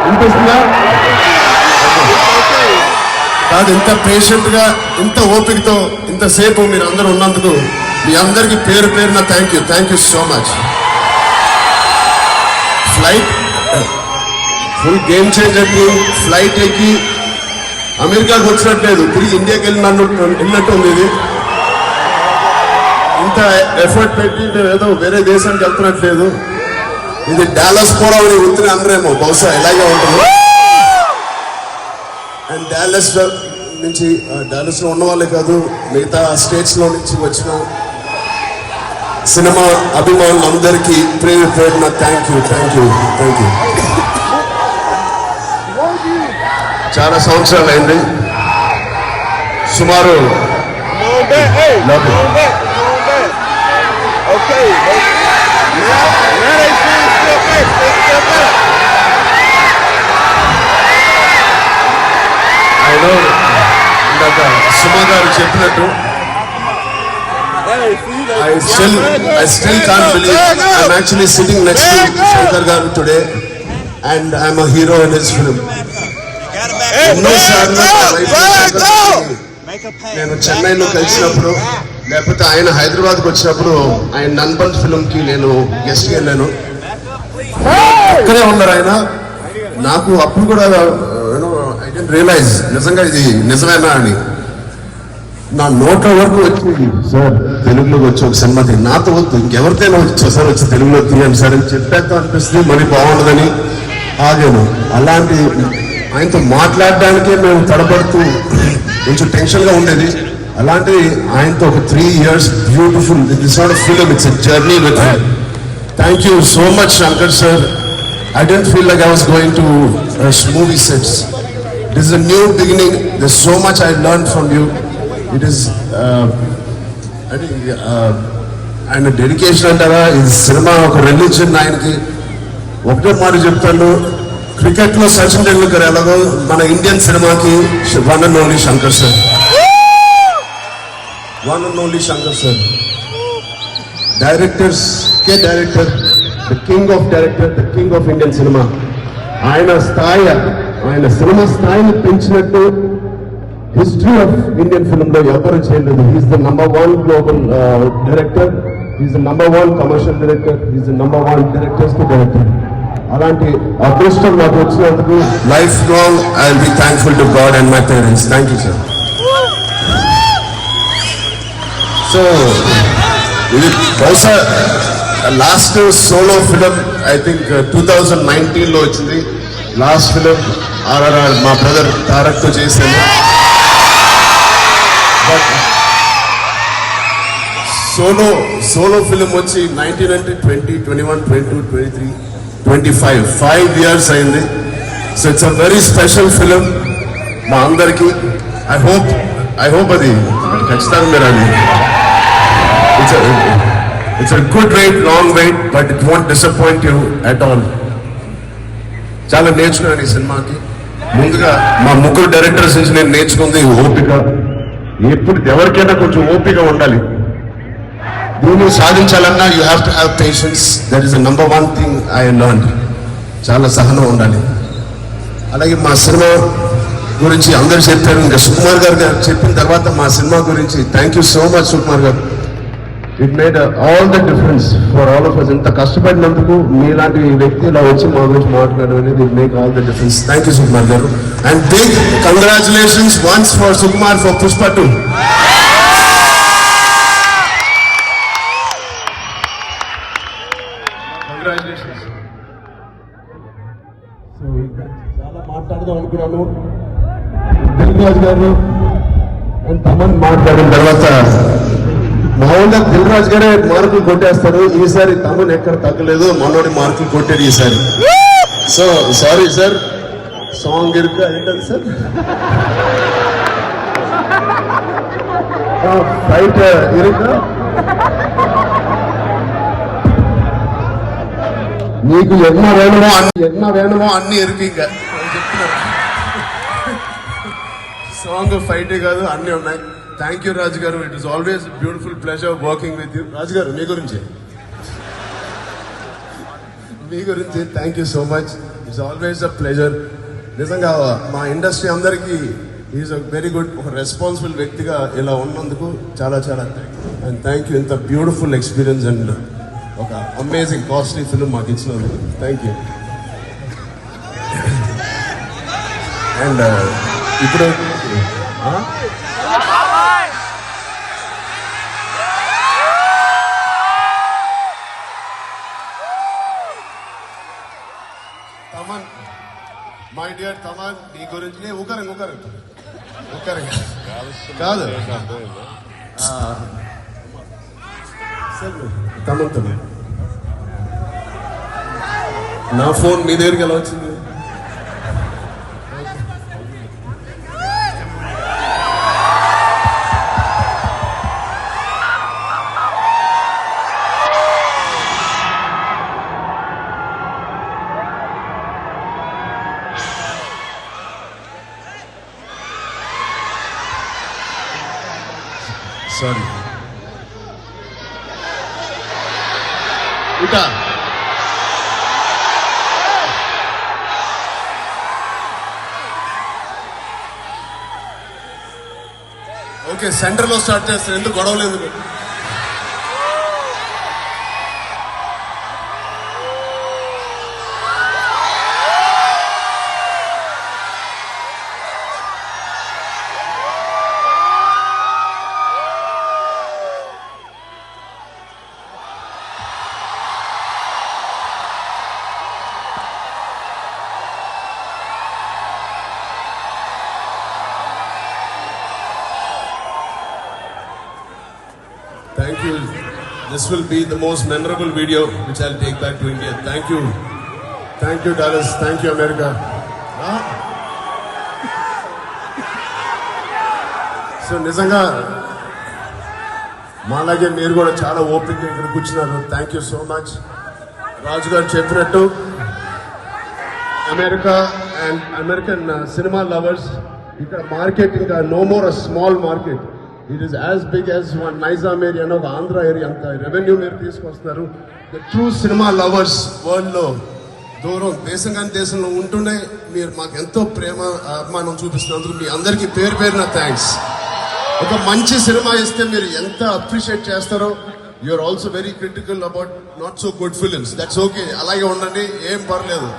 వినిపిస్తుందా? కాదు, ఇంత పేషెంట్ గా ఇంత ఓపికతో ఇంతసేపు మీరు అందరూ ఉన్నందుకు మీ అందరికి పేరు పేరున thank you so much. Flight full game changer కి ఫ్లైట్ ఎక్కి అమెరికాకు వచ్చినట్లేదు, తిరిగి ఇండియాకి వెళ్ళినట్టు ఉంది. ఇది ఇంత ఎఫర్ట్ పెట్టి ఏదో వేరే దేశానికి వెళ్తున్నట్లేదు. ఇది డాలస్ పోవడం ఉత్తిన అందరేమో బహుశా ఇలాగే ఉంటుంది. అండ్ డాలస్ లో ఉన్న వాళ్ళే కాదు, మిగతా స్టేట్స్ లో నుంచి వచ్చిన సినిమా అభిమానులందరికీ పేరు పేరున థ్యాంక్ యూ. చాలా సంవత్సరాలు అయింది, సుమారు ఇందాక సుమా గారు చెప్పినట్టు I still can't believe I'm actually sitting next to Shankar Garu today and I'm a hero in his film. నేను చెన్నైలో కలిసినప్పుడు లేకపోతే ఆయన హైదరాబాద్కి వచ్చినప్పుడు ఆయన నన్బన్ ఫిల్మ్ కి నేను గెస్ట్ వెళ్ళాను. అక్కడే ఉన్నారు ఆయన. నాకు అప్పుడు కూడా ఐ డెంట్ రియలైజ్ నిజంగా ఇది నిజమేనా అని. నా నోట్ల వరకు వచ్చింది, సార్ తెలుగులోకి వచ్చి ఒక సినిమా తీయండి, నాతో వద్దు ఇంకెవరితోనే సార్ వచ్చి తెలుగులో తీయండి సార్ అని చెప్పేద్దాం అనిపిస్తుంది, మరి బాగుండదని ఆగాను. అలాంటి ఆయనతో మాట్లాడడానికే మేము తడబడుతూ కొంచెం టెన్షన్ గా ఉండేది. అలాంటి ఆయనతో ఒక 3 years beautiful this not a film, it's a journey with him. Thank you so much Shankar sir. I didn't feel like I was going to movie sets. This is a new beginning. There's so much I learned from you. It is I think ఆయన dedication అంటారా, ఇది cinema ఒక religion. ఆయనకి ఒకటే మాట చెప్తాను, cricket లో సచిన్ టెండూల్కర్ ఎలాగో మన ఇండియన్ సినిమాకి one and only Shankar sir. Directors K director, the king of director, the king of Indian cinema. ఆయన సినిమా స్థాయిని పెంచినట్టు హిస్టరీ ఆఫ్ ఇండియన్ ఫిల్మ్ లో ఎవరు చేయలేదు. He's the #1 global director, he's the #1 commercial director, he's the #1 directors కి director. అలాంటి అదృష్టం నాకు వచ్చినందుకు life long I will be thankful to God and my parents. Thank you sir. So ఇది బహుశా last solo film I think 2019 లో వచ్చింది. Last film RRR మా బ్రదర్ తారక్ తో చేశాను. బట్ సోలో ఫిలిం వచ్చి 19 అంటే 20, 21, 22, 23, 25 5 years అయింది. So it's a very special film మా అందరికి. ఐ హోప్ అది ఖచ్చితంగా మీరు అది it's a good wait, long wait, but it won't disappoint you at all. చాలా నేర్చుకున్నాను ఈ సినిమాకి. ముందుగా మా ముగ్గురు డైరెక్టర్స్ నుంచి నేను నేర్చుకుంది ఓపిక. ఎప్పుడు ఎవరికైనా కొంచెం ఓపిక ఉండాలి. దీన్ని సాధించాలన్నా you have to have patience. That is the #1 thing I learn. చాలా సహనం ఉండాలి. అలాగే మా సినిమా గురించి అందరు చెప్పారు. ఇంకా సుకుమార్ గారు చెప్పిన తర్వాత మా సినిమా గురించి thank you so much Sukumar garu. It made all the difference for all of us. ఇంత కష్టపడినందుకు మీలాంటి వ్యక్తి ఇలా వచ్చి మా గురించి మాట్లాడడం అనేది it make all the difference. Thank you Sukumar garu. And big congratulations once for Sukumar for Pushpa 2. Congratulations. So చాలా మాట్లాడదాం అనుకున్నాను. దిల్ రాజు గారు అండ్ తమన్ మాట్లాడిన తర్వాత మామూలుగా దిల్ రాజు గారే మార్కులు కొట్టేస్తారు. ఈసారి తమన్ ఎక్కడ తగ్గలేదు, మనోడి మార్కులు కొట్టాడు ఈసారి. సో సారీ సార్, సాంగ్ ఇరుకు ఏంటది సార్, ఫైట్ ఇరుకు. నీకు ఎన్న వేణమో అన్ని ఎరుకు. ఇంకా చెప్తున్నారు సాంగ్ ఫైటే కాదు, అన్నీ ఉన్నాయి. Thank you Raju garu. It is always beautiful pleasure working with you. Raju garu మీ గురించి thank you so much. It's always a pleasure. నిజంగా మా ఇండస్ట్రీ అందరికీ ఈజ్ అ వెరీ గుడ్, ఒక రెస్పాన్సిబుల్ వ్యక్తిగా ఇలా ఉన్నందుకు చాలా చాలా అండ్ థ్యాంక్ యూ. ఇంత బ్యూటిఫుల్ ఎక్స్పీరియన్స్ అండ్ ఒక అమేజింగ్ కాస్ట్లీ ఫిల్మ్ మాకు ఇచ్చినందుకు థ్యాంక్ యూ. అండ్ ఇప్పుడు తమన్, మై డియర్ తమన్, నీ గురించి ఊకరండి కాదు తమన్ నా ఫోన్ మీ దగ్గరికి ఎలా వచ్చింది? సారీ ఇంకా ఓకే, సెంటర్లో స్టార్ట్ చేస్తాను, ఎందుకు గొడవలు ఎందుకు? Thank you. This will be the most memorable video which I'll take back to India. Thank you. Thank you, Dallas. Thank you, America. So నిజంగా మాలాగే మీరు కూడా చాలా ఓపిక ఇక్కడ కూర్చున్నారు. Thank you so much. Raju garu చెప్పినట్టు America and American cinema lovers, ఇక్కడ మార్కెట్ ఇంకా no more a small market. It is as big as one Nizam area అని ఒక ఆంధ్ర ఏరియా, అంత రెవెన్యూ మీరు తీసుకొస్తున్నారు. ద ట్రూ సినిమా లవర్స్ వరల్డ్లో దూరం దేశం కానీ దేశంలో ఉంటూనే మీరు మాకు ఎంతో ప్రేమ అభిమానం చూపిస్తున్నందుకు మీ అందరికీ పేరు పేరున థ్యాంక్స్. ఒక మంచి సినిమా ఇస్తే మీరు ఎంత అప్రిషియేట్ చేస్తారో. You're also very critical about not so good films. That's okay, అలాగే ఉండండి, ఏం పర్లేదు.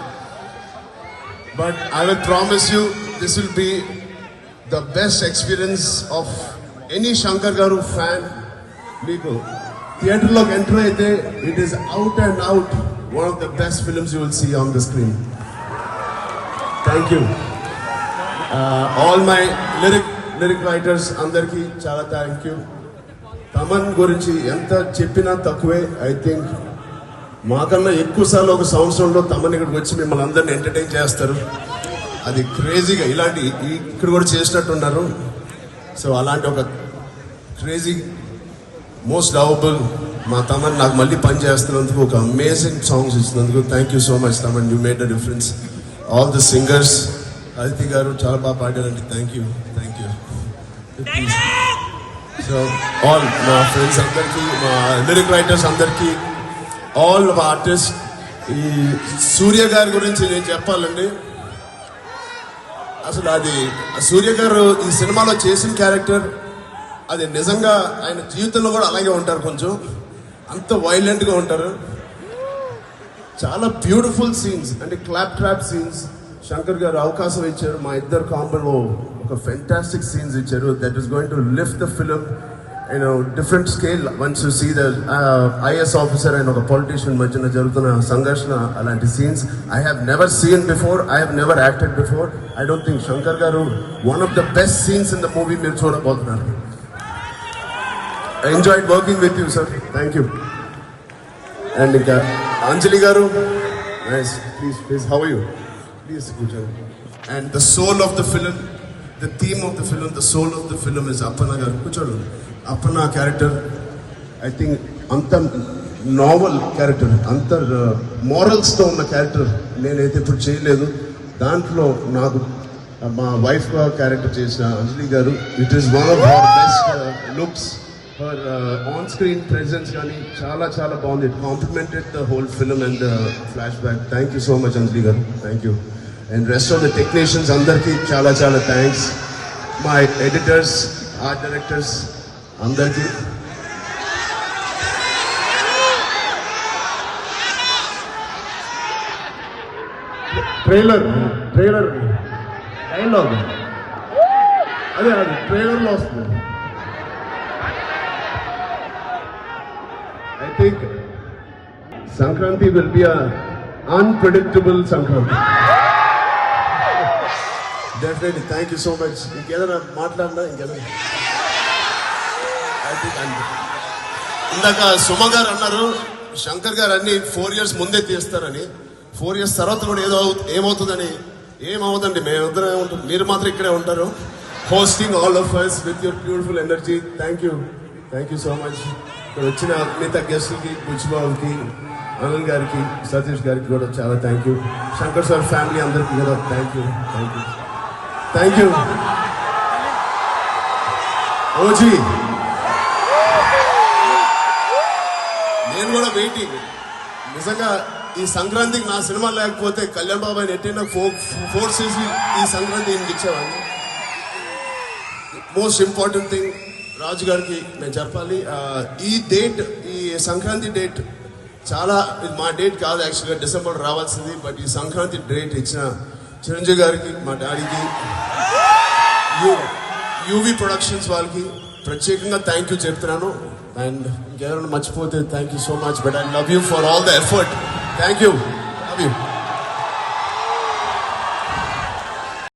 But I will promise you this will be the best experience of any Shankar garu fan. మీకు థియేటర్లోకి ఎంటర్ అయితే it is out and out one of the best films you will see on the screen. Thank you. All my lyric writers అందరికీ చాలా thank you. Thaman గురించి ఎంత చెప్పినా తక్కువే. I think మాకన్నా ఎక్కువ సార్లు ఒక సంవత్సరంలో తమన్ ఇక్కడికి వచ్చి మిమ్మల్ని అందరిని ఎంటర్టైన్ చేస్తారు. అది క్రేజీగా ఇలాంటి ఇక్కడ కూడా చేసినట్టున్నారు. సో అలాంటి ఒక క్రేజీ మోస్ట్ లవబుల్ మా తమన్ నాకు మళ్ళీ పని చేస్తున్నందుకు, ఒక అమేజింగ్ సాంగ్స్ ఇస్తున్నందుకు thank you so much Thaman. You made a difference. All the singers, Aditi garu చాలా బాగా పాడారండి. Thank you. సో ఆల్ మా ఫ్రెండ్స్ అందరికీ, మా లిరిక్ రైటర్స్ అందరికీ, ఆల్ ఆర్టిస్ట్. ఈ సూర్య గారి గురించి నేను చెప్పాలండి. అసలు అది సూర్య గారు ఈ సినిమాలో చేసిన క్యారెక్టర్ అది నిజంగా ఆయన జీవితంలో కూడా అలాగే ఉంటారు. కొంచెం అంత వైలెంట్గా ఉంటారు. చాలా బ్యూటిఫుల్ సీన్స్ అంటే clap trap scenes Shankar garu అవకాశం ఇచ్చారు. మా ఇద్దరు కాంబోలో ఒక ఫెంటాస్టిక్ సీన్స్ ఇచ్చారు. That is going to lift the film in different scale. Once you see the IS officer and ఒక పొలిటీషియన్ మధ్యన జరుగుతున్న సంఘర్షణ, అలాంటి scenes I have never seen before. I have never acted before. I don't think Shankar garu one of the best scenes in the movie మీరు చూడబోతున్నారు. I enjoyed working with you, sir. Thank you. And Anjali garu, nice. Please, how are you? Please, Gujarat. And the soul of the film, the theme of the film, the soul of the film is Appana garu. Kuchadu. Appana character, I think, anta novel character, anta morals to unna character. Nenaithe ippudu cheyaledu. Dantlo naaku మా wife character చేసిన Anjali garu, it is one of our best looks. Her on screen presence కానీ చాలా చాలా బాగుంది. It complimented the whole film and flashback. Thank you so much Anjali garu, thank you. And rest of the technicians అందరికీ చాలా చాలా thanks. మా editors, art directors అందరికీ. Trailer dialogue అదే ట్రైలర్లో వస్తుంది. I think Sankranti will be a unpredictable Sankranti. Definitely. Thank you so much. ఇంకేదైనా మాట్లాడినా ఇంకేదైనా I think ఇందాక సుమ గారు అన్నారు శంకర్ గారు అన్ని 4 years ముందే తీస్తారని. 4 years తర్వాత కూడా ఏమవుతుందని. ఏమవుతుందండి, మేమిద్దరే ఉంటాం, మీరు మాత్రం ఇక్కడే ఉంటారు. Hosting all of us with your beautiful energy. Thank you so much. ఇక్కడ వచ్చిన మిగతా గెస్ట్లకి, బుచ్చిబాబుకి, అనిల్ గారికి, సతీష్ గారికి కూడా చాలా thank you. Shankar sir family అందరికీ కూడా థ్యాంక్ యూ. ఓజీ, నేను కూడా వెయిటింగ్. నిజంగా ఈ సంక్రాంతికి నా సినిమా లేకపోతే కళ్యాణ్ బాబు ఆయన ఎట్టైనా ఫోర్స్ చేసి ఈ సంక్రాంతి ఈయనకి ఇచ్చేవాడిని. మోస్ట్ ఇంపార్టెంట్ థింగ్ రాజు గారికి నేను చెప్పాలి, ఈ డేట్, ఈ సంక్రాంతి డేట్ చాలా, ఇది మా డేట్ కాదు యాక్చువల్గా, డిసెంబర్ రావాల్సింది. బట్ ఈ సంక్రాంతి డేట్ ఇచ్చిన చిరంజీవి గారికి, మా డాడీకి, యూవీ ప్రొడక్షన్స్ వాళ్ళకి ప్రత్యేకంగా థ్యాంక్ యూ చెప్తున్నాను. అండ్ ఇంకెవరైనా మర్చిపోతే thank you so much, but I love you for all the effort. Thank you, love you.